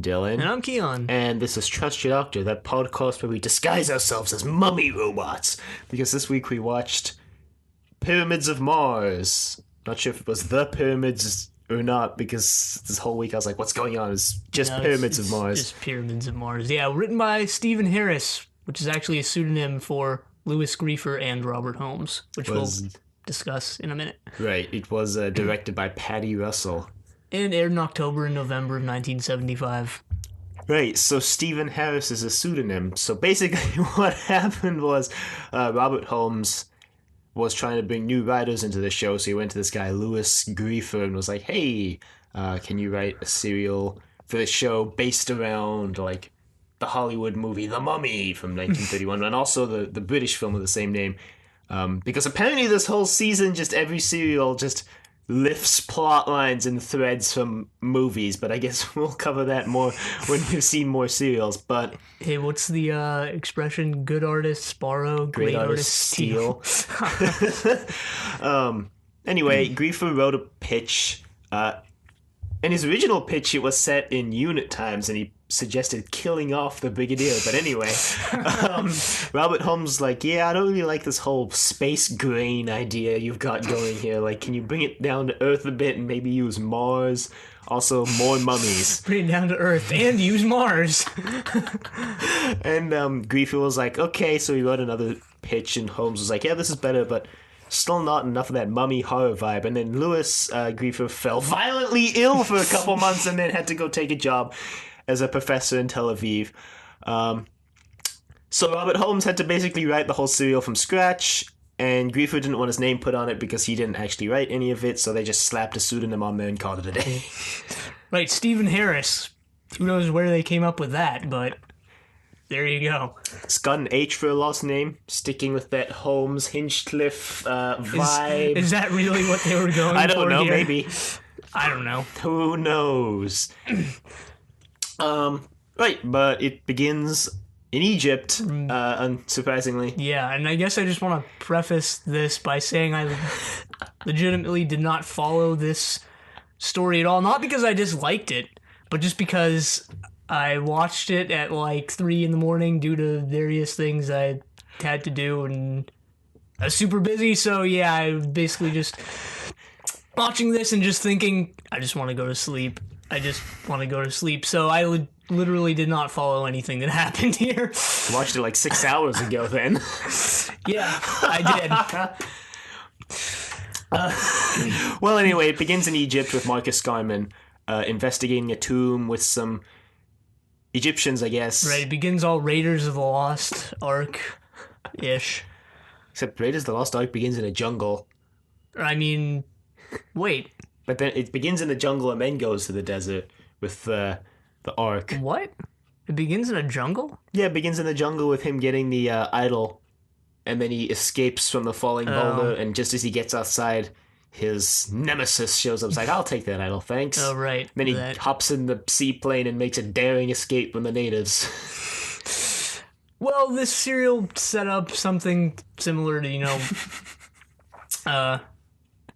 Dylan. And I'm Kiyan. And this is Trust Your Doctor, that podcast where we disguise ourselves as mummy robots. Because this week we watched Pyramids of Mars. Not sure if it was the Pyramids or not, because this whole week I was like, what's going on? It's just Pyramids of Mars. Just Pyramids of Mars. Yeah, written by Stephen Harris, which is actually a pseudonym for Louis Griefer and Robert Holmes, which we'll discuss in a minute. Right, it was directed by Patty Russell. And aired in October and November of 1975. Right, so Stephen Harris is a pseudonym. So basically what happened was Robert Holmes was trying to bring new writers into the show, so he went to this guy, Louis Griefer, and was like, hey, can you write a serial for the show based around, like, the Hollywood movie The Mummy from 1931, and also the British film of the same name. Because apparently this whole season, just every serial just lifts plot lines and threads from movies, but I guess we'll cover that more when we've seen more serials. But hey, what's the expression? Good artists borrow, great artists steal. Anyway, Griefer wrote a pitch. In his original pitch, it was set in unit times, and he suggested killing off the Brigadier. But anyway, Robert Holmes was like, yeah, I don't really like this whole space grain idea you've got going here. Like, can you bring it down to Earth a bit and maybe use Mars? Also, more mummies. Bring it down to Earth and use Mars. And Griefer was like, okay, so he wrote another pitch, and Holmes was like, yeah, this is better, but still not enough of that mummy horror vibe. And then Louis Griefer fell violently ill for a couple months and then had to go take a job as a professor in Tel Aviv. So Robert Holmes had to basically write the whole serial from scratch, and Griefer didn't want his name put on it because he didn't actually write any of it, so they just slapped a pseudonym on there and called it a day. Right, Stephen Harris. Who knows where they came up with that, but there you go. It's got an H for a last name, sticking with that Holmes Hinchcliffe vibe. Is that really what they were going for? I don't know, here? maybe. I don't know. Who knows? Right, but it begins in Egypt, unsurprisingly. Yeah, and I guess I just want to preface this by saying I legitimately did not follow this story at all. Not because I disliked it, but just because I watched it at like 3 a.m. due to various things I had to do, and I was super busy, so yeah, I was basically just watching this and just thinking, I just want to go to sleep. So I literally did not follow anything that happened here. You watched it like 6 hours ago then. Yeah, I did. Well, anyway, it begins in Egypt with Marcus Scarman investigating a tomb with some Egyptians, I guess. Right, it begins all Raiders of the Lost Ark-ish. Except Raiders of the Lost Ark begins in a jungle. I mean, wait. But then it begins in the jungle and then goes to the desert with the Ark. What? It begins in a jungle? Yeah, it begins in the jungle with him getting the idol, and then he escapes from the falling boulder, and just as he gets outside, his nemesis shows up. He's like, I'll take that idol, thanks. Oh, right. Then he hops in the seaplane and makes a daring escape from the natives. Well, this serial set up something similar to,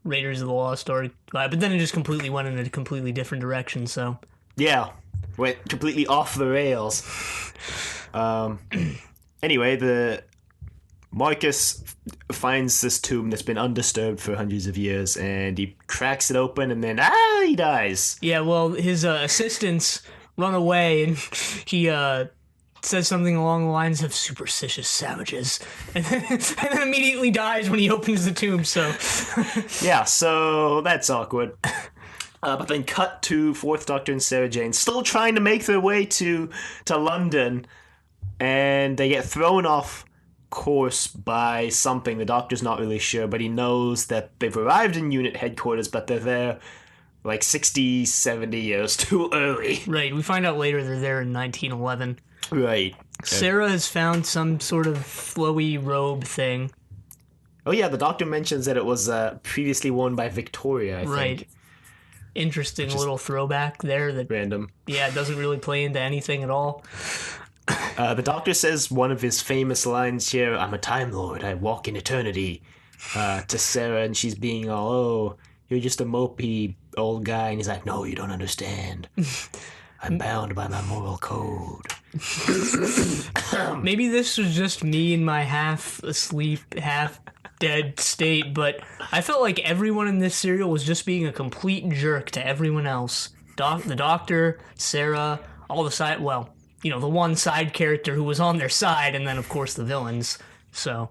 Raiders of the Lost Ark, but then it just completely went in a completely different direction, so. Yeah, went completely off the rails. Anyway, the Marcus finds this tomb that's been undisturbed for hundreds of years, and he cracks it open, and then, he dies. Yeah, well, his assistants run away, and he says something along the lines of superstitious savages, and then immediately dies when he opens the tomb, so. Yeah, so that's awkward. But then cut to Fourth Doctor and Sarah Jane still trying to make their way to London, and they get thrown off course by something. The Doctor's not really sure, but he knows that they've arrived in unit headquarters, but they're there like 60, 70 years too early. Right, we find out later they're there in 1911. Right. Sarah has found some sort of flowy robe thing. Oh yeah, the Doctor mentions that it was previously worn by Victoria, I think. Right. Interesting little throwback there. That random. Yeah, it doesn't really play into anything at all. The Doctor says one of his famous lines here, I'm a Time Lord, I walk in eternity, to Sarah, and she's being all, oh, you're just a mopey old guy, and he's like, no, you don't understand. I'm bound by my moral code. Maybe this was just me in my half asleep, half dead state, but I felt like everyone in this serial was just being a complete jerk to everyone else. The doctor, Sarah, all the side, well, the one side character who was on their side, and then of course the villains. So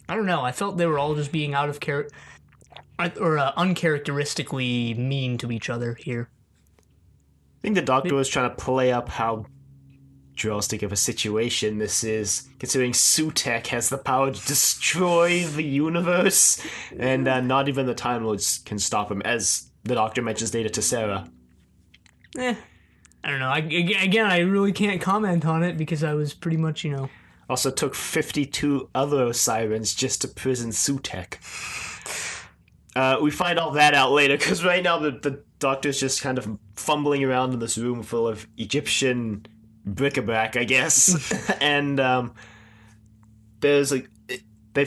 I don't know. I felt they were all just being out of character or uncharacteristically mean to each other here. I think the doctor was trying to play up how drastic of a situation this is, considering Sutek has the power to destroy the universe, and not even the Time Lords can stop him, as the doctor mentions later to Sarah. I don't know. I really can't comment on it because I was pretty much, Also took 52 other sirens just to prison Sutek. We find all that out later, because right now the doctor's just kind of fumbling around in this room full of Egyptian bric-a-brac, I guess. And there's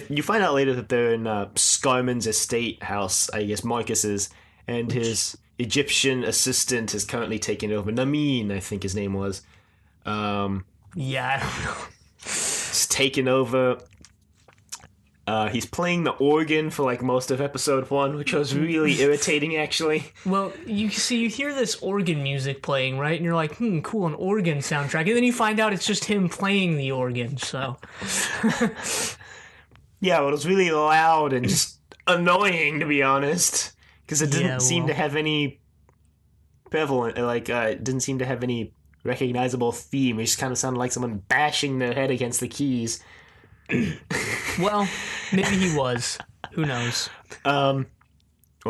you find out later that they're in Scarman's estate house, I guess Marcus's, and his Egyptian assistant is currently taking over. Namin, I think his name was. Yeah, I don't know. He's taken over. He's playing the organ for like most of episode 1, which was really irritating, actually. Well, you hear this organ music playing, right? And you're like, cool, an organ soundtrack. And then you find out it's just him playing the organ, so. Yeah, well, it was really loud and just annoying, to be honest. Because it didn't seem to have any prevalent, it didn't seem to have any recognizable theme. It just kind of sounded like someone bashing their head against the keys. Well, maybe he was. Who knows? Well,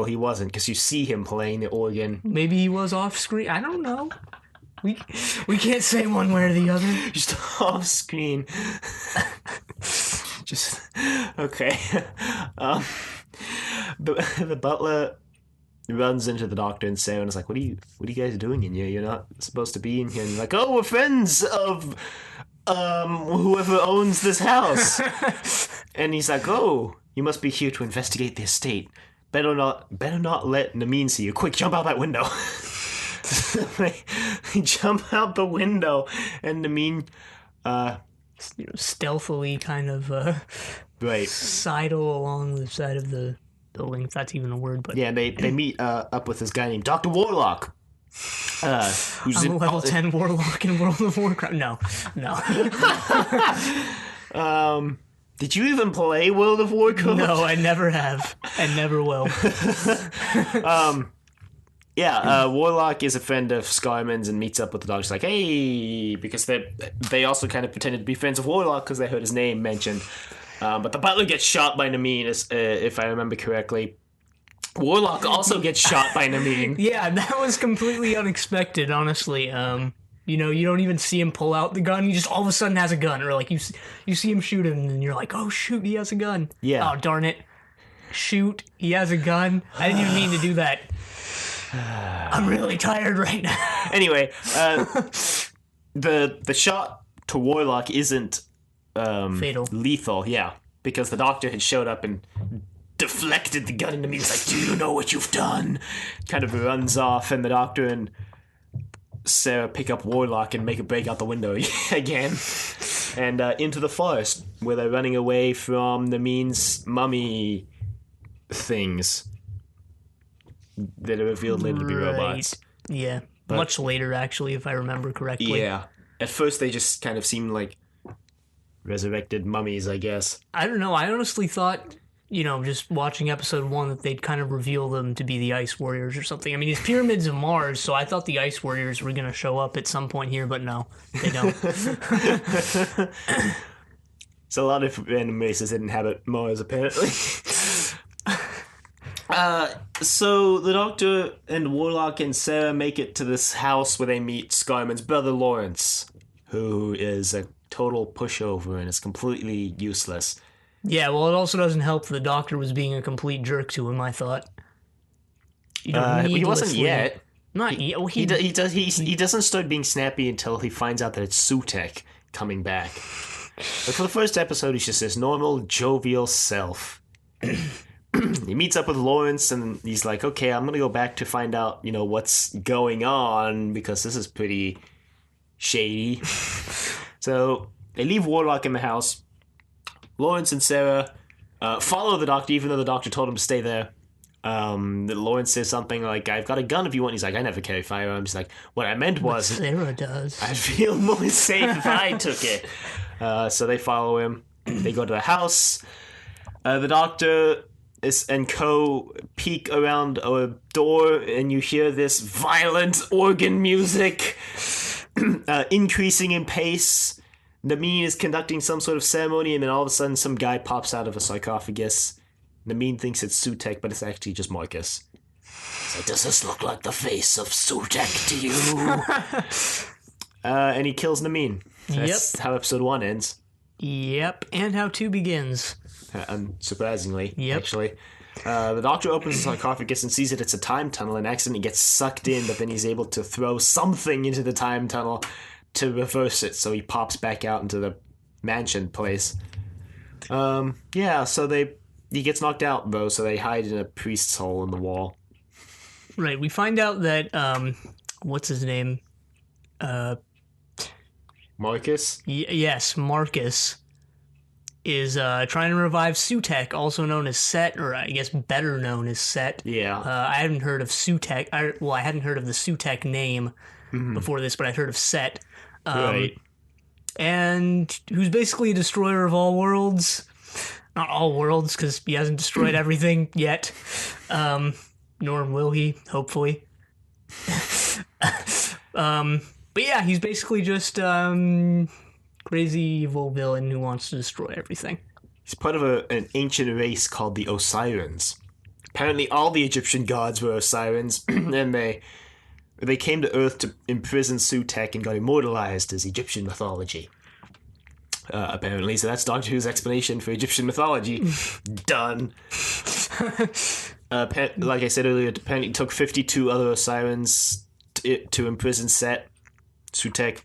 he wasn't, because you see him playing the organ. Maybe he was off screen. I don't know. We can't say one way or the other. Just off screen. Just okay. The butler runs into the doctor and Sarah and is like, "What are you guys doing in here? You're not supposed to be in here." And like, "Oh, we're friends of whoever owns this house." And he's like, "Oh, you must be here to investigate the estate. Better not let Namin see you. Quick, jump out that window." They jump out the window, and Namin stealthily kind of sidle along the side of the building, if that's even a word. But yeah, they meet up with this guy named Dr. Warlock. Who's I'm a level 10 warlock in World of Warcraft. No. Did you even play World of Warcraft? No, I never have, and never will. Warlock is a friend of Scarman's and meets up with the dog. She's like, "Hey," because they also kind of pretended to be friends of Warlock because they heard his name mentioned. But the butler gets shot by Namin, if I remember correctly. Warlock also gets shot by Namin. Yeah, that was completely unexpected, honestly. You don't even see him pull out the gun. He just all of a sudden has a gun. Or like you see him shoot him and you're like, "Oh shoot, he has a gun." Yeah. Oh darn it. Shoot, he has a gun. I didn't even mean to do that. I'm really tired right now. Anyway, the shot to Warlock isn't fatal. Lethal, yeah. Because the doctor had showed up and deflected the gun into me. He's like, "Do you know what you've done?" Kind of runs off, and the doctor and Sarah pick up Warlock and make a break out the window again. And into the forest, where they're running away from the Namin's mummy things that are revealed later to be robots. Yeah, but much later, actually, if I remember correctly. Yeah. At first, they just kind of seemed like resurrected mummies, I guess. I don't know. I honestly thought, just watching episode 1, that they'd kind of reveal them to be the Ice Warriors or something. I mean, it's Pyramids of Mars, so I thought the Ice Warriors were going to show up at some point here, but no, they don't. So a lot of random races that inhabit Mars, apparently. So the Doctor and Warlock and Sarah make it to this house where they meet Scarman's brother Lawrence, who is a total pushover and is completely useless. Yeah, well, it also doesn't help the Doctor was being a complete jerk to him, I thought. He wasn't yet. Not yet. Well, he doesn't start being snappy until he finds out that it's Sutek coming back. But for the first episode, he's just this normal, jovial self. he meets up with Lawrence, and he's like, okay, I'm gonna go back to find out, what's going on, because this is pretty shady. So they leave Warlock in the house. Lawrence and Sarah follow the doctor, even though the doctor told him to stay there. Lawrence says something like, I've got a gun if you want. He's like, I never carry firearms. He's like, what I meant was... But Sarah does. I'd feel more safe if I took it. So they follow him. They go to the house. The doctor and co peek around a door, and you hear this violent organ music increasing in pace. Nameen is conducting some sort of ceremony, and then all of a sudden some guy pops out of a sarcophagus. Nameen thinks it's Sutek, but it's actually just Marcus. So does this look like the face of Sutek to you? And he kills Nameen. That's how episode 1 ends. Yep, and how 2 begins. Unsurprisingly, actually. The doctor opens the sarcophagus and sees that it's a time tunnel and accidentally gets sucked in, but then he's able to throw something into the time tunnel to reverse it, so he pops back out into the mansion place. So he gets knocked out, though, so they hide in a priest's hole in the wall. Right, we find out that, what's his name? Marcus? Yes, Marcus is trying to revive Sutek, also known as Set, or I guess better known as Set. Yeah. I hadn't heard of Sutek. I hadn't heard of the Sutek name before this, but I'd heard of Set. Right. And who's basically a destroyer of all worlds. Not all worlds, because he hasn't destroyed everything yet. Nor will he, hopefully. But yeah, he's basically just crazy evil villain who wants to destroy everything. He's part of an ancient race called the Osirans. Apparently all the Egyptian gods were Osirans, and they came to Earth to imprison Sutek and got immortalized as Egyptian mythology. Apparently, so that's Doctor Who's explanation for Egyptian mythology. Done. Like I said earlier, apparently it took 52 other Osirans to imprison Sutek.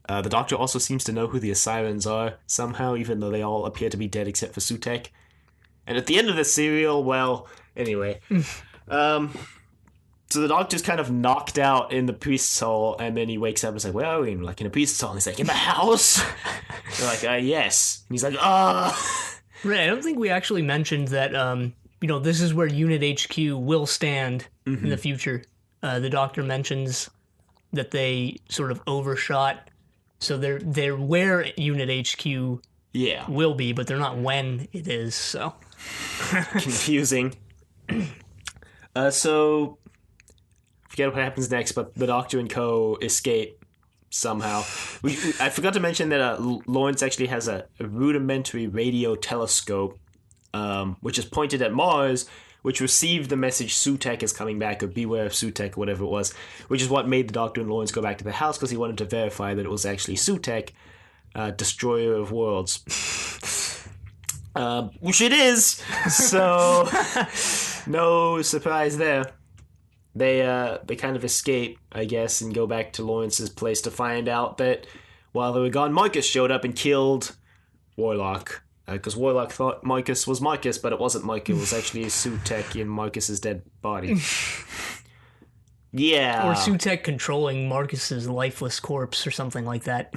The Doctor also seems to know who the Osirans are somehow, even though they all appear to be dead except for Sutek. And at the end of the serial, well, anyway. So the Doctor's kind of knocked out in the priest's hole, and then he wakes up and is like, where are we? And like, in a priest's hole. And he's like, in the house? They're like, yes. And he's like, Right, I don't think we actually mentioned that, this is where Unit HQ will stand in the future. The Doctor mentions that they sort of overshot, so they're where Unit HQ will be, but they're not when it is, so. Confusing. So... forget what happens next, but the Doctor and co escape somehow. I forgot to mention that Lawrence actually has a rudimentary radio telescope, which is pointed at Mars, which received the message Sutek is coming back, or beware of Sutek, or whatever it was, which is what made the Doctor and Lawrence go back to the house, because he wanted to verify that it was actually Sutek, destroyer of worlds. Which it is! So, no surprise there. They kind of escape, I guess, and go back to Lawrence's place to find out that while they were gone, Marcus showed up and killed Warlock. Because Warlock thought Marcus was Marcus, but it wasn't Marcus. It was actually Sutek in Marcus's dead body. Yeah. Or Sutek controlling Marcus's lifeless corpse or something like that.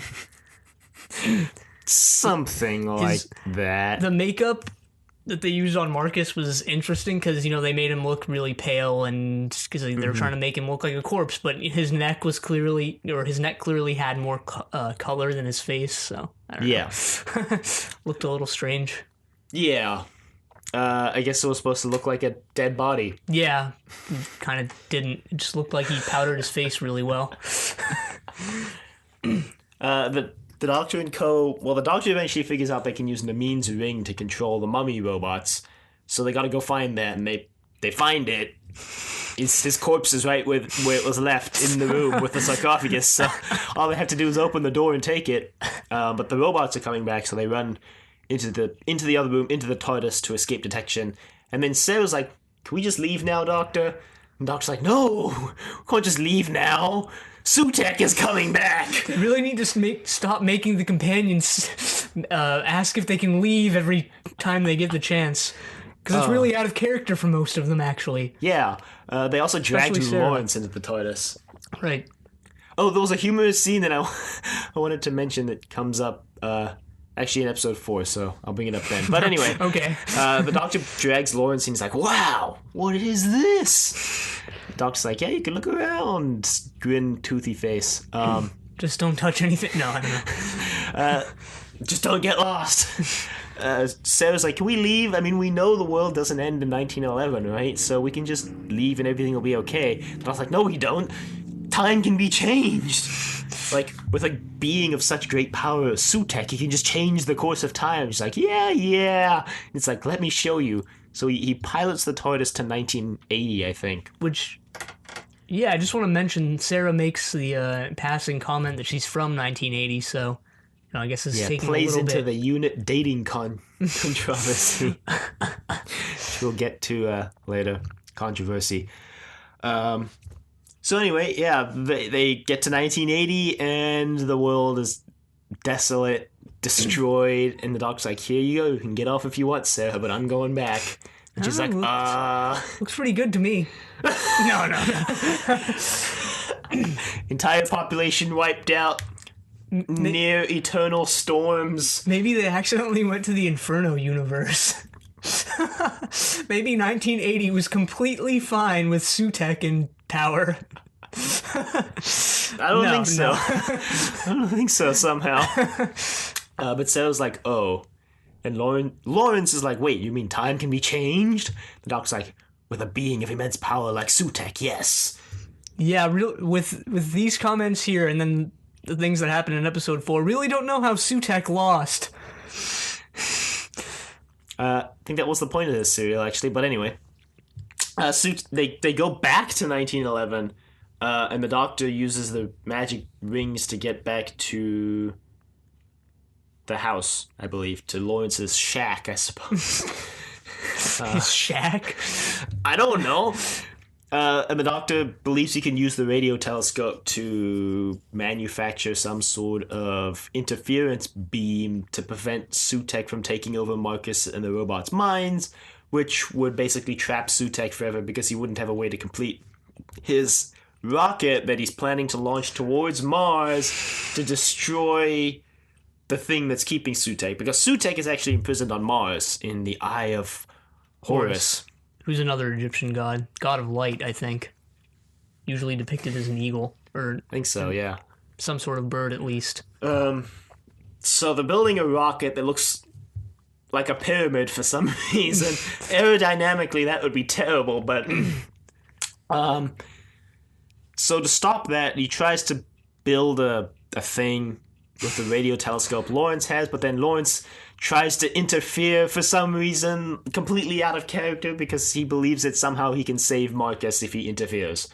Something like that. The makeup that they used on Marcus was interesting because, they made him look really pale, and because they were trying to make him look like a corpse, but his neck clearly had more color than his face, so I don't know. Looked a little strange. Yeah. I guess it was supposed to look like a dead body. Yeah, kind of didn't. It just looked like he powdered his face really well. The Doctor and co... Well, the Doctor eventually figures out they can use Nameen's ring to control the mummy robots. So they gotta go find that, and they find it. His corpse is right where it was left in the room with the sarcophagus. So all they have to do is open the door and take it. But the robots are coming back, so they run into the other room, into the TARDIS to escape detection. And then Sarah's like, can we just leave now, Doctor? And Doctor's like, no, we can't just leave now. Sutek is coming back! They really need to stop making the companions ask if they can leave every time they get the chance. Because it's really out of character for most of them, actually. Yeah. They also dragged Especially Sarah. Lawrence into the TARDIS. Right. Oh, there was a humorous scene that I wanted to mention that comes up actually in episode 4, so I'll bring it up then. But anyway, Okay. the Doctor drags Lawrence and he's like, "Wow, what is this?" The Doctor's like, "Yeah, you can look around." Grin, toothy face. Just don't touch anything. No, I don't know. Just don't get lost. Sarah's like, "Can we leave? I mean, we know the world doesn't end in 1911, right? So we can just leave and everything will be okay." But I was like, "No, we don't. Time can be changed. Like, with a being of such great power as Sutek, he can just change the course of time." She's like, yeah. It's like, "Let me show you." So he pilots the TARDIS to 1980, I think. Which, yeah, I just want to mention Sarah makes the passing comment that she's from 1980, so I guess it's taking plays a little into bit. the unit dating controversy. Which we'll get to later. Controversy. So anyway, yeah, they get to 1980 and the world is desolate, destroyed, and the Doc's like, "Here you go, you can get off if you want, Sarah, but I'm going back." And she's like, Looks pretty good to me. No. Entire population wiped out, near eternal storms. Maybe they accidentally went to the Inferno universe. Maybe 1980 was completely fine with Sutek in power. I don't think so. I don't think so somehow. But Sarah's like, "Oh." And Lawrence is like, "Wait, you mean time can be changed?" The Doc's like, "With a being of immense power like Sutek, yes." Yeah, with these comments here and then the things that happened in episode 4, really don't know how Sutek lost. I think that was the point of this serial, actually. But anyway, they go back to 1911, and the Doctor uses the magic rings to get back to the house, I believe, to Lawrence's shack, I suppose. His shack? I don't know. And the Doctor believes he can use the radio telescope to manufacture some sort of interference beam to prevent Sutek from taking over Marcus and the robot's minds, which would basically trap Sutek forever because he wouldn't have a way to complete his rocket that he's planning to launch towards Mars to destroy the thing that's keeping Sutek. Because Sutek is actually imprisoned on Mars in the Eye of Horus. Who's another Egyptian god of light, I think. Usually depicted as an eagle, or I think so, yeah. some sort of bird at least. So they're building a rocket that looks like a pyramid for some reason. Aerodynamically, that would be terrible, but so to stop that, he tries to build a thing with the radio telescope Lawrence has, but then Lawrence tries to interfere for some reason, completely out of character, because he believes that somehow he can save Marcus if he interferes.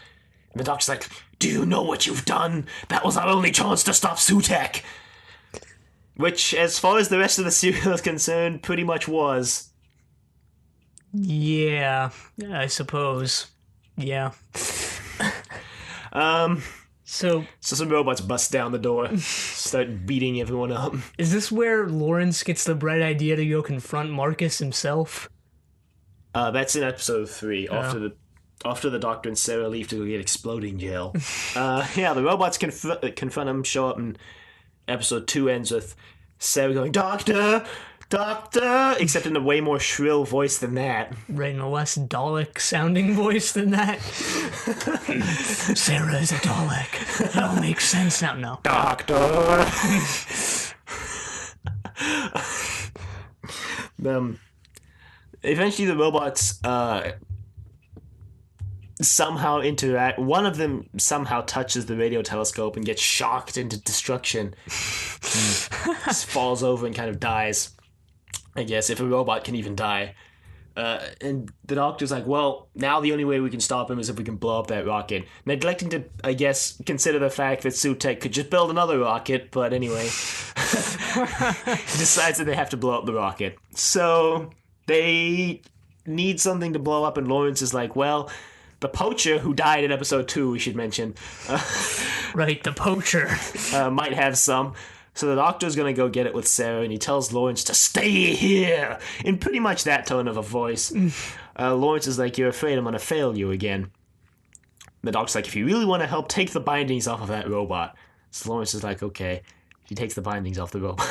And the Doctor's like, "Do you know what you've done? That was our only chance to stop Sutek." Which, as far as the rest of the serial is concerned, pretty much was. Yeah, I suppose. Yeah. So some robots bust down the door, start beating everyone up. is this where Lawrence gets the bright idea to go confront Marcus himself? That's in episode 3, after the Doctor and Sarah leave to go get exploding gel. Yeah, the robots confront him, show up, and episode 2 ends with Sarah going, "Doctor! Doctor!" Except in a way more shrill voice than that. Right, in a less Dalek-sounding voice than that. Sarah is a Dalek. It all makes sense now. No. Doctor! Eventually the robots somehow interact. One of them somehow touches the radio telescope and gets shocked into destruction. Just falls over and kind of dies. I guess, if a robot can even die. And the Doctor's like, "Well, now the only way we can stop him is if we can blow up that rocket." Neglecting to, I guess, consider the fact that Sutek could just build another rocket, but anyway. He decides that they have to blow up the rocket. So, they need something to blow up, and Lawrence is like, "Well, the poacher who died in episode 2, we should mention. Right, the poacher. Might have some." So the doctor's gonna go get it with Sarah, and he tells Lawrence to stay here in pretty much that tone of a voice. Lawrence is like, "You're afraid I'm gonna fail you again." The doctor's like, "If you really want to help, take the bindings off of that robot." So Lawrence is like, "Okay." He takes the bindings off the robot.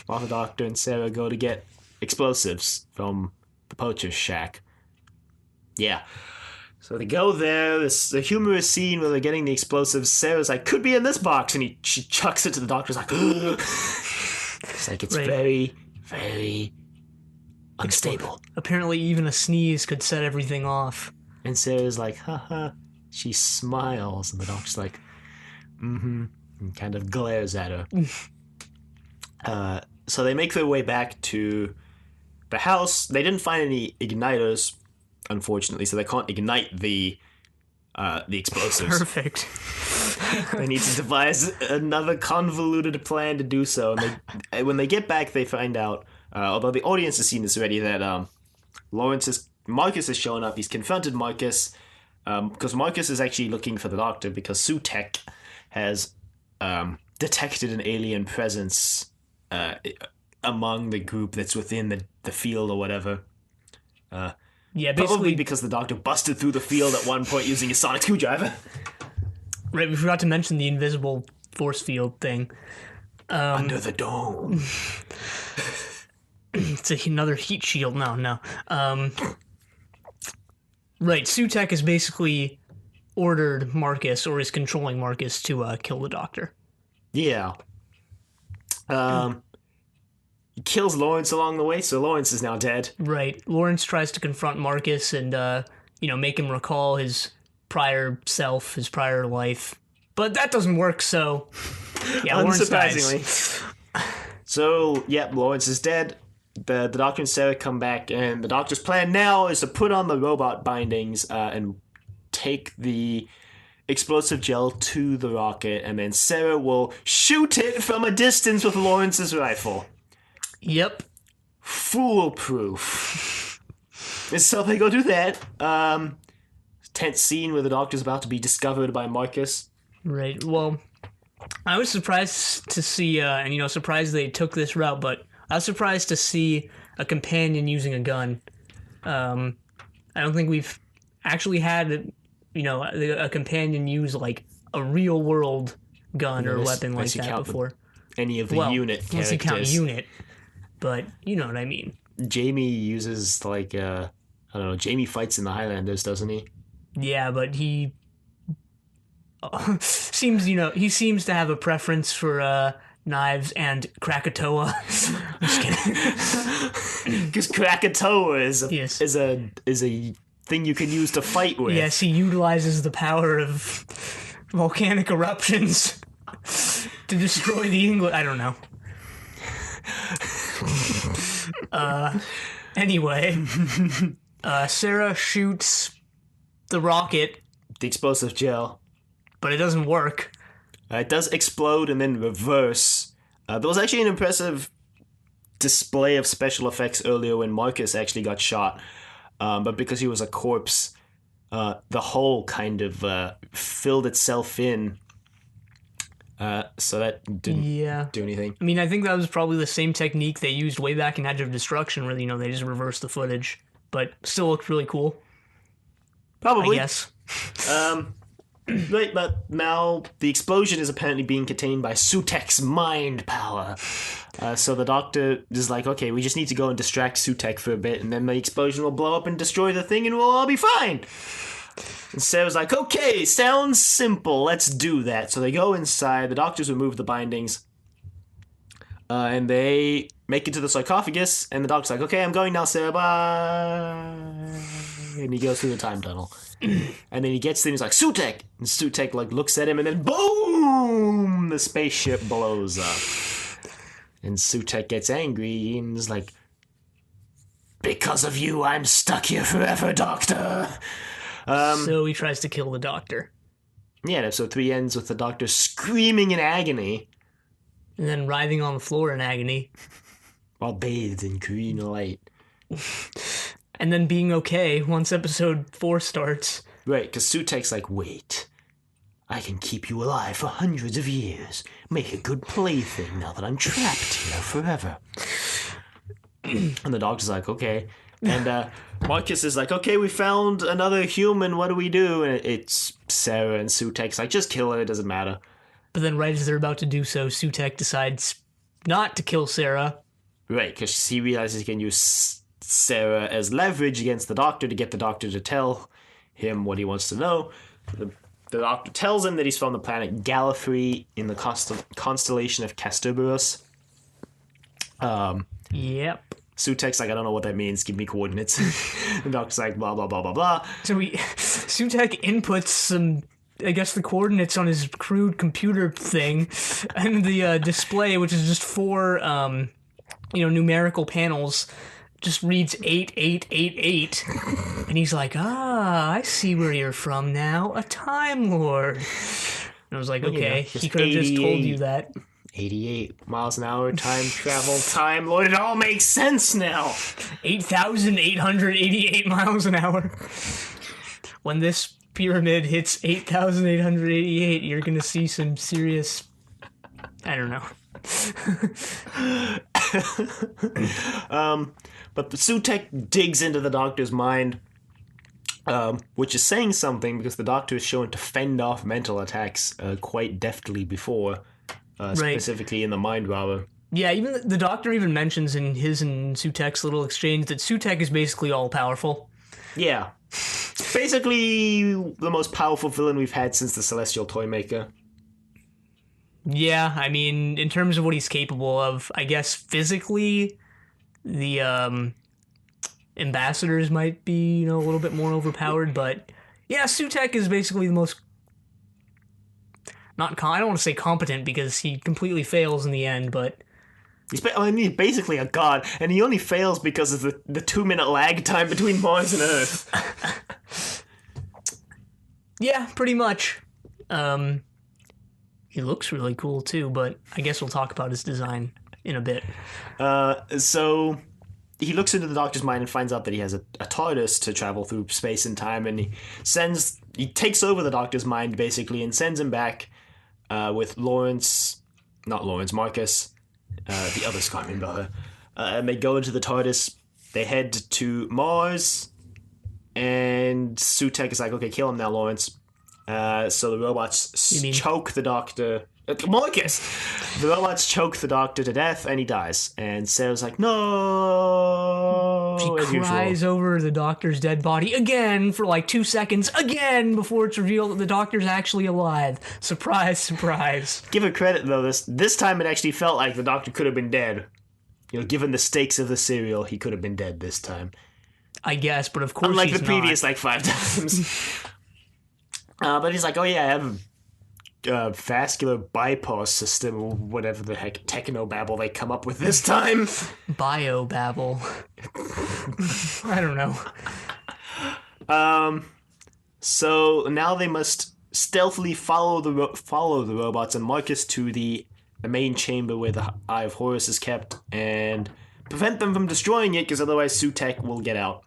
While the doctor and Sarah go to get explosives from the poacher's shack. Yeah. So they go there. It's a humorous scene where they're getting the explosives. Sarah's like, "Could be in this box," and she chucks it to the doctor's like, ugh. It's like, it's very, very unstable. Apparently even a sneeze could set everything off. And Sarah's like, haha. She smiles, and the doctor's like, mm-hmm, and kind of glares at her. So they make their way back to the house. They didn't find any igniters, unfortunately, so they can't ignite the explosives. Perfect. They need to devise another convoluted plan to do so. And when they get back, they find out, although the audience has seen this already, that Marcus has shown up. He's confronted Marcus, because Marcus is actually looking for the doctor because Sutek has detected an alien presence among the group that's within the field or whatever. Yeah, probably because the doctor busted through the field at one point using a sonic screwdriver. Right, we forgot to mention the invisible force field thing. Under the dome. It's another heat shield. No. Right, Sutek has basically ordered Marcus, or is controlling Marcus, to kill the doctor. Yeah. He kills Lawrence along the way, so Lawrence is now dead. Right. Lawrence tries to confront Marcus and, make him recall his prior self, his prior life. But that doesn't work, so... Yeah, Lawrence dies. So, Lawrence is dead. The doctor and Sarah come back, and the doctor's plan now is to put on the robot bindings and take the explosive gel to the rocket, and then Sarah will shoot it from a distance with Lawrence's rifle. Yep. Foolproof. And so they go do that. Tense scene where the doctor's about to be discovered by Marcus. Right. Well, I was surprised to see, surprised they took this route, but I was surprised to see a companion using a gun. I don't think we've actually had, a companion use, like, a real-world gun or weapon like that before. Any of the unit characters. Unless you count unit. But you know what I mean. Jamie uses, like, Jamie fights in the Highlanders, doesn't he? Yeah, but he seems to have a preference for knives and Krakatoa. I'm just kidding. Because Krakatoa is a thing you can use to fight with. Yes, he utilizes the power of volcanic eruptions to destroy the English. I don't know. Anyway, Sarah shoots the rocket. The explosive gel. But it doesn't work. It does explode and then reverse. There was actually an impressive display of special effects earlier when Marcus actually got shot. But because he was a corpse, the hole kind of filled itself in. So that didn't do anything. I mean, I think that was probably the same technique they used way back in Edge of Destruction, where, they just reversed the footage. But still looked really cool. Probably. I guess. Right, but now the explosion is apparently being contained by Sutek's mind power. So the doctor is like, okay, we just need to go and distract Sutek for a bit, and then the explosion will blow up and destroy the thing, and we'll all be fine. And Sarah's like, okay, sounds simple, let's do that. So they go inside, the doctors remove the bindings, and they make it to the sarcophagus, and the doctor's like, okay, I'm going now, Sarah, bye. And he goes through the time tunnel. And then he gets there and he's like, Sutek! And Sutek looks at him and then boom! The spaceship blows up. And Sutek gets angry and is like, because of you, I'm stuck here forever, Doctor! So he tries to kill the doctor. Yeah, and episode 3 ends with the doctor screaming in agony. And then writhing on the floor in agony. While bathed in green light. And then being okay once episode 4 starts. Right, because Sutek's like, wait, I can keep you alive for hundreds of years. Make a good plaything now that I'm trapped here forever. And the doctor's like, okay. And Marcus is like, okay, we found another human. What do we do? And it's Sarah, and Sutek's like, just kill her. It doesn't matter. But then right as they're about to do so, Sutek decides not to kill Sarah. Right, because he realizes he can use Sarah as leverage against the doctor to get the doctor to tell him what he wants to know. The doctor tells him that he's from the planet Gallifrey in the constellation of Casterbarus. Yep. Sutek's like, I don't know what that means. Give me coordinates. The doctor's like, blah, blah, blah, blah, blah. So Sutek inputs some, I guess, the coordinates on his crude computer thing, and the display, which is just 4, numerical panels, just reads 8888, and he's like, I see where you're from now, a Time Lord. And I was like, okay, he could have just told you that. 88 miles an hour, time travel, Time Lord, it all makes sense now. 8,888 miles an hour. When this pyramid hits 8,888, you're gonna see some serious, I don't know. But the Sutek digs into the doctor's mind, which is saying something because the doctor is shown to fend off mental attacks quite deftly before, specifically in the mind robber. Yeah, even the doctor even mentions in his and Sutek's little exchange that Sutek is basically all powerful. Yeah. Basically the most powerful villain we've had since the Celestial Toymaker. Yeah, I mean, in terms of what he's capable of, I guess physically, the ambassadors might be, a little bit more overpowered, but yeah, Sutek is basically the most, I don't want to say competent because he completely fails in the end, but he's basically a god, and he only fails because of the 2-minute lag time between Mars and Earth. Yeah, pretty much. He looks really cool too, but I guess we'll talk about his design in a bit. So he looks into the doctor's mind and finds out that he has a TARDIS to travel through space and time, and he takes over the doctor's mind basically and sends him back with Marcus, the other Scarman brother, and they go into the TARDIS. They head to Mars, and Sutek is like, okay, kill him now, Lawrence. So the robots choke the doctor. Marcus! The robots choke the doctor to death, and he dies. And Sarah's like, no! She cries over the doctor's dead body again for like 2 seconds, again, before it's revealed that the doctor's actually alive. Surprise, surprise. Give her credit, though. This time it actually felt like the doctor could have been dead. Given the stakes of the serial, he could have been dead this time. I guess, but of course unlike he's the previous, 5 times. But he's like, oh yeah, I have vascular bypass system, or whatever the heck technobabble they come up with this time. Biobabble. I don't know. So now they must stealthily follow the robots and Marcus to the main chamber where the Eye of Horus is kept and prevent them from destroying it, because otherwise Sutek will get out.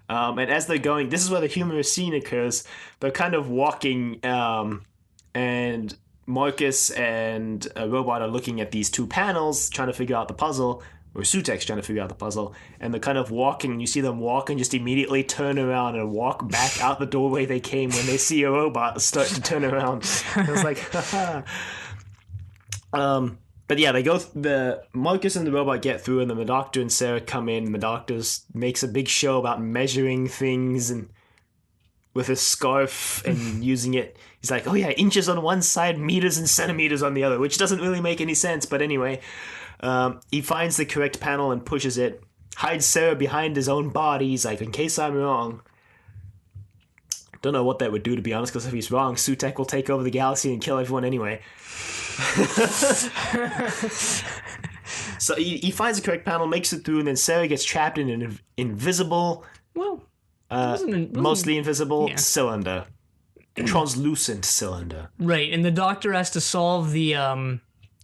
And as they're going, this is where the humorous scene occurs. They're kind of walking, and Marcus and a robot are looking at these 2 panels, trying to figure out the puzzle, or Sutek's trying to figure out the puzzle, and they're kind of walking, and you see them walk and just immediately turn around and walk back out the doorway they came when they see a robot start to turn around. And it's like, haha. But yeah, the Marcus and the robot get through, and then the doctor and Sarah come in. The doctor makes a big show about measuring things and with a scarf and using it. He's like, oh yeah, inches on one side, meters and centimeters on the other, which doesn't really make any sense. But anyway, he finds the correct panel and pushes it, hides Sarah behind his own body. He's like, in case I'm wrong. Don't know what that would do, to be honest, because if he's wrong, Sutek will take over the galaxy and kill everyone anyway. So he finds the correct panel, makes it through, and then Sarah gets trapped in an invisible, mostly invisible cylinder, a translucent cylinder. Right, and the doctor has to solve the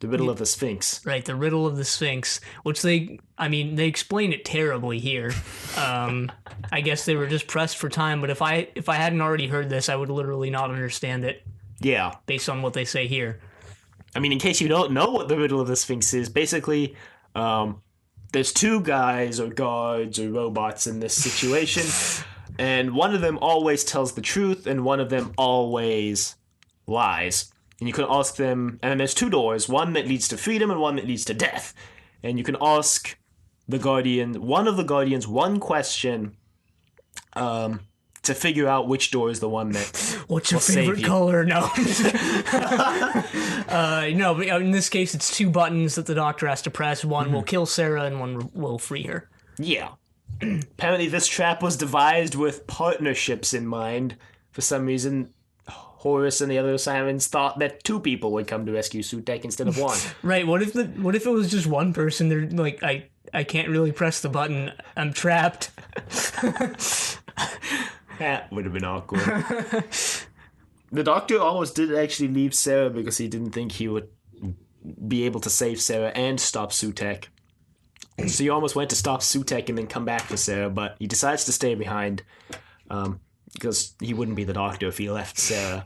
riddle of the Sphinx. Right, the riddle of the Sphinx, which they explain it terribly here. I guess they were just pressed for time, but if I hadn't already heard this, I would literally not understand it. Yeah. based on what they say here. I mean, in case you don't know what the riddle of the Sphinx is, basically, there's two guys or guards or robots in this situation, and one of them always tells the truth, and one of them always lies. And you can ask them, and there's two doors, one that leads to freedom and one that leads to death. And you can ask one of the guardians, one question, to figure out which door is the one that What's your will save favorite you. color? No. No, but in this case, it's two buttons that the doctor has to press. One will kill Sarah and one will free her. Yeah. Apparently this trap was devised with partnerships in mind. For some reason, Horace and the other Simons thought that two people would come to rescue Sutek instead of one. Right, what if it was just one person? They're like, I can't really press the button. I'm trapped. That would have been awkward. The doctor almost did actually leave Sarah because he didn't think he would be able to save Sarah and stop Sutek. So he almost went to stop Sutek and then come back for Sarah, but he decides to stay behind because he wouldn't be the doctor if he left Sarah.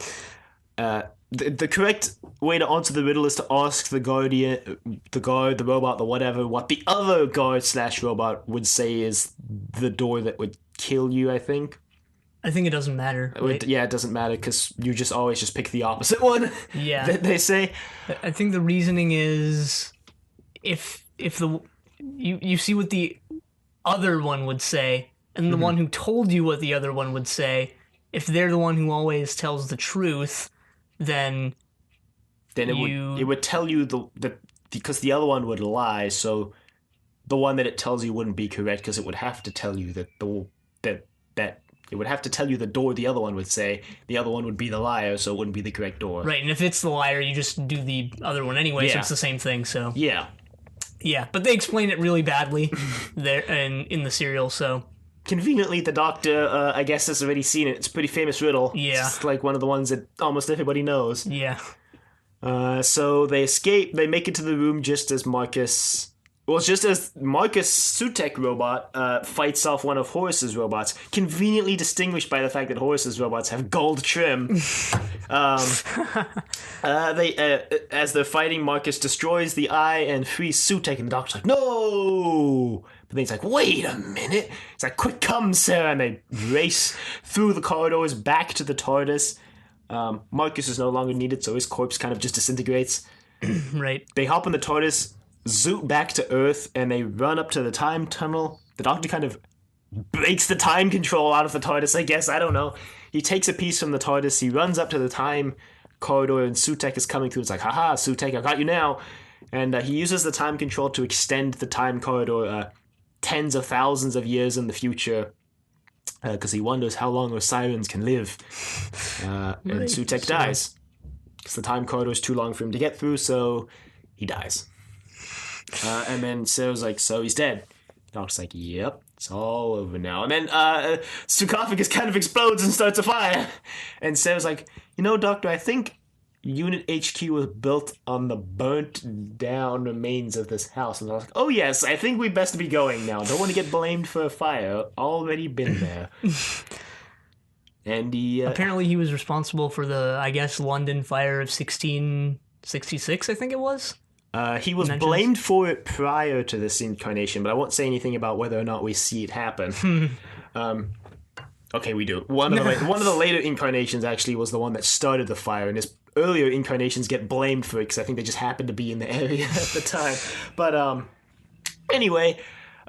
The correct way to answer the riddle is to ask the guardian, the guard, the robot, the whatever, what the other guard/robot would say is the door that would kill you, I think. I think it doesn't matter. Right? Yeah, it doesn't matter because you just always just pick the opposite one. Yeah. That they say. I think the reasoning is if you see what the other one would say, and the one who told you what the other one would say, if they're the one who always tells the truth, then it would tell you the because the other one would lie, so the one that it tells you wouldn't be correct because it would have to tell you that it would have to tell you the door the other one would say. The other one would be the liar, so it wouldn't be the correct door. Right, and if it's the liar, you just do the other one anyway, so Yeah. it's the same thing. So Yeah. yeah, but they explain it really badly there and in the serial. So Conveniently, the doctor, I guess, has already seen it. It's a pretty famous riddle. Yeah. It's like one of the ones that almost everybody knows. yeah, So they escape. They make it to the room just as Marcus Sutek robot fights off one of Horace's robots, conveniently distinguished by the fact that Horace's robots have gold trim. As they're fighting, Marcus destroys the eye and frees Sutek, and the doctor's like, "No!" But then he's like, "Wait a minute!" It's like, "Quick, come, Sarah!" And they race through the corridors back to the TARDIS. Marcus is no longer needed, so his corpse kind of just disintegrates. right. They hop in the TARDIS, zoom back to Earth, and they run up to the time tunnel. The doctor kind of breaks the time control out of the TARDIS, I guess. I don't know. He takes a piece from the TARDIS. He runs up to the time corridor, and Sutek is coming through. It's like, haha, Sutek, I got you now. And he uses the time control to extend the time corridor tens of thousands of years in the future because he wonders how long Osirans can live. And Right, Sutek dies because the time corridor is too long for him to get through, so he dies. And then Sarah's like, "So he's dead." Doc's like, "Yep, it's all over now." And then sarcophagus kind of explodes and starts a fire. And Sarah's like, Doctor, I think Unit HQ was built on the burnt down remains of this house. And I was like, "Oh yes, I think we best be going now. Don't want to get blamed for a fire. Already been there." And he Apparently, he was responsible for the, I guess, London fire of 1666. I think it was. He was blamed for it prior to this incarnation, but I won't say anything about whether or not we see it happen. Okay, we do. One of the later incarnations actually was the one that started the fire, and his earlier incarnations get blamed for it because I think they just happened to be in the area at the time. But anyway,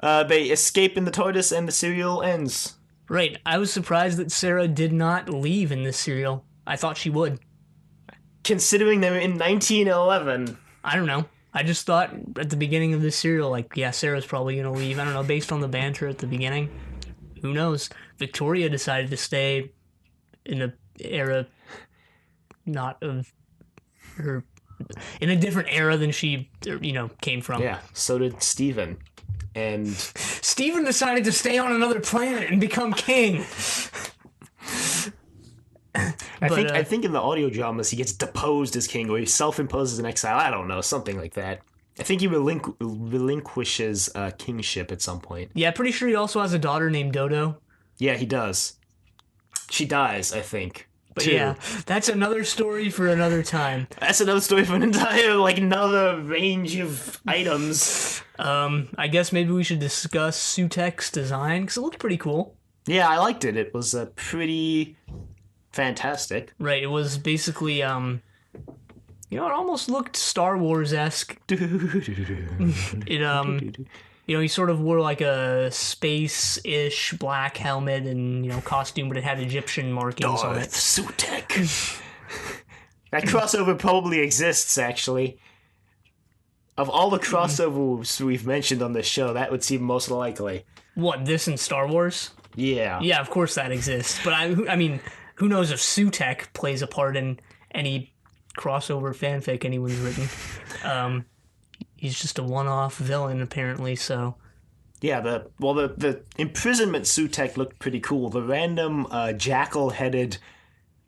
they escape in the TARDIS, and the serial ends. Right. I was surprised that Sarah did not leave in this serial. I thought she would. Considering they were in 1911. I don't know. I just thought at the beginning of this serial, like, yeah, Sarah's probably going to leave. I don't know, based on the banter at the beginning. Who knows? Victoria decided to stay in an era not of her... in a different era than she, came from. Yeah, so did Stephen. And Stephen decided to stay on another planet and become king. I think in the audio dramas he gets deposed as king, or he self-imposes an exile. I don't know, something like that. I think he relinquishes kingship at some point. Yeah, pretty sure he also has a daughter named Dodo. Yeah, he does. She dies, I think. But too. yeah, that's another story for another time. That's another story for an entire, another range of items. I guess maybe we should discuss Sutek's design, because it looked pretty cool. Yeah, I liked it. It was pretty fantastic. Right, it was basically, it almost looked Star Wars-esque. He sort of wore like a space-ish black helmet and, costume, but it had Egyptian markings on it. Sutek. That crossover probably exists, actually. Of all the crossovers we've mentioned on this show, that would seem most likely. What, this and Star Wars? Yeah. Yeah, of course that exists. But I mean, who knows if Sutek plays a part in any crossover fanfic anyone's written. He's just a one-off villain, apparently, so... Yeah, the imprisonment Sutek looked pretty cool. The random jackal-headed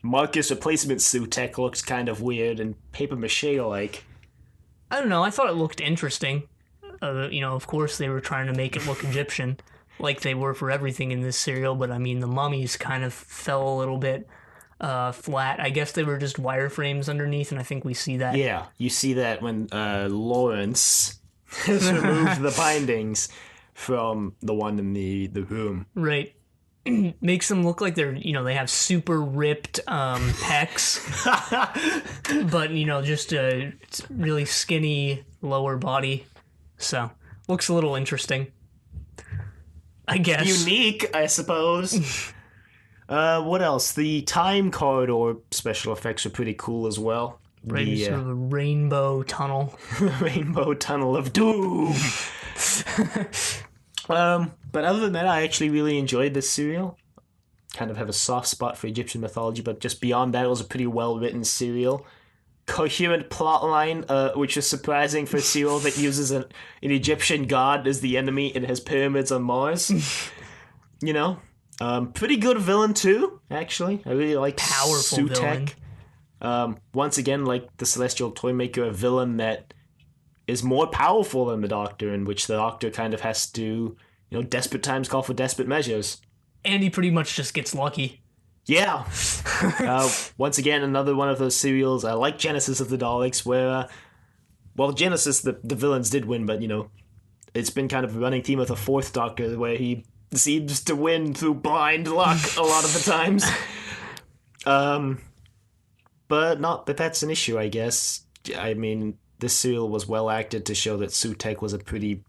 Marcus replacement Sutek looks kind of weird and papier-mâché-like. I don't know, I thought it looked interesting. Of course they were trying to make it look Egyptian, like they were for everything in this serial, but I mean, the mummies kind of fell a little bit flat. I guess they were just wireframes underneath, and I think we see that. Yeah, you see that when Lawrence has removed the bindings from the one in the room. Right. Makes them look like they have super ripped pecs, but, just a really skinny lower body. So, looks a little interesting, I guess. Unique, I suppose. What else? The time corridor special effects are pretty cool as well. Right, sort of a rainbow tunnel. Rainbow tunnel of doom. But other than that, I actually really enjoyed this serial. Kind of have a soft spot for Egyptian mythology, but just beyond that, it was a pretty well-written serial. Coherent plotline, which is surprising for a serial that uses an Egyptian god as the enemy and has pyramids on Mars. Pretty good villain too, actually. I really like powerful Sutek. Villain. Once again, like the Celestial Toymaker, a villain that is more powerful than the Doctor, in which the Doctor kind of has to, desperate times call for desperate measures. And he pretty much just gets lucky. Yeah. Once again, another one of those serials. I like Genesis of the Daleks, where, Genesis, the villains did win, but, it's been kind of a running theme of the Fourth Doctor, where he seems to win through blind luck a lot of the times. But not that that's an issue, I guess. I mean, this serial was well acted to show that Sutek was a pretty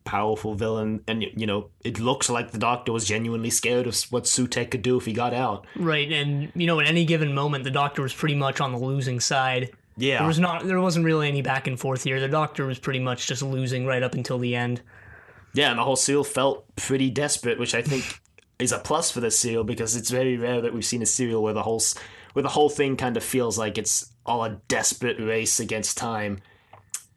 powerful villain, and it looks like the Doctor was genuinely scared of what Sutek could do if he got out. Right, and at any given moment, the Doctor was pretty much on the losing side. Yeah, there wasn't really any back and forth here. The Doctor was pretty much just losing right up until the end. Yeah, and the whole serial felt pretty desperate, which I think is a plus for this serial, because it's very rare that we've seen a serial where the whole thing kind of feels like it's all a desperate race against time.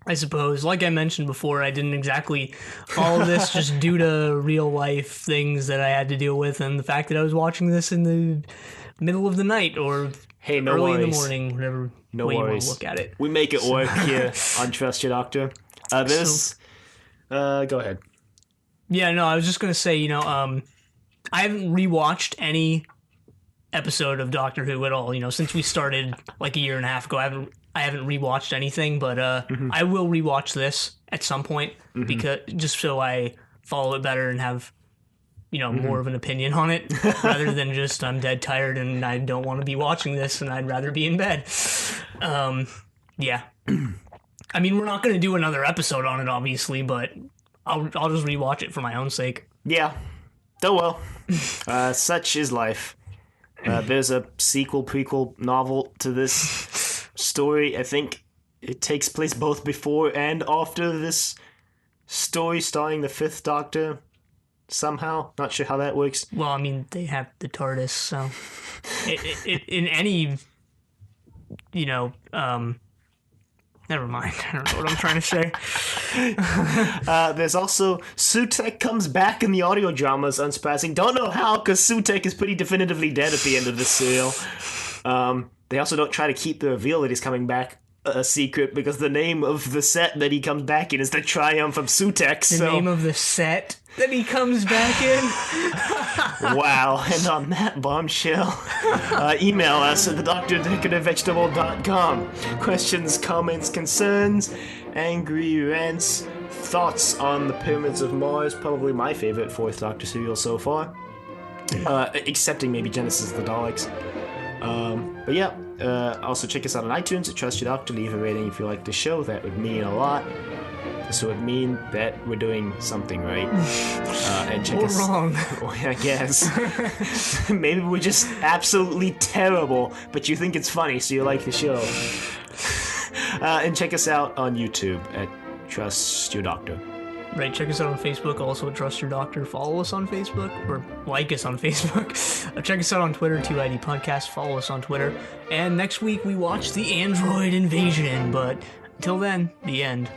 I suppose. Like I mentioned before, I didn't exactly follow this just due to real life things that I had to deal with, and the fact that I was watching this in the middle of the night or early in the morning, whatever way you want to look at it. We make it work here on Trust Your Doctor. Go ahead. Yeah, no, I was just going to say, I haven't rewatched any episode of Doctor Who at all, since we started like a year and a half ago. I haven't rewatched anything, but I will rewatch this at some point, because just so I follow it better and have, more of an opinion on it, rather than just I'm dead tired and I don't want to be watching this and I'd rather be in bed. Yeah. I mean, we're not going to do another episode on it, obviously, but I'll just rewatch it for my own sake. Yeah. Oh well. Such is life. There's a prequel novel to this story. I think it takes place both before and after this story, starring the Fifth Doctor. Somehow, not sure how that works. Well, I mean, they have the TARDIS, so in any, never mind. I don't know what I'm trying to say. There's also Sutek comes back in the audio dramas, unsurprising. Don't know how, because Sutek is pretty definitively dead at the end of the serial. They also don't try to keep the reveal that he's coming back a secret, because the name of the set that he comes back in is The Triumph of Sutek. The name of the set? Then he comes back in. Wow, and on that bombshell, email us at thedoctordecorativevegetable.com. Questions, comments, concerns, angry rants, thoughts on the Pyramids of Mars, probably my favorite Fourth Doctor serial so far. Excepting maybe Genesis of the Daleks. But yeah, also check us out on iTunes at Trust Your Doctor. Leave a rating if you like the show. That would mean a lot. This would mean that we're doing something right. And check us wrong. I guess. Maybe we're just absolutely terrible, but you think it's funny, so you like the show. And check us out on YouTube at Trust Your Doctor. Right, check us out on Facebook, also at Trust Your Doctor. Follow us on Facebook, or like us on Facebook. Check us out on Twitter, 2ID Podcast. Follow us on Twitter. And next week we watch The Android Invasion. But until then, the end.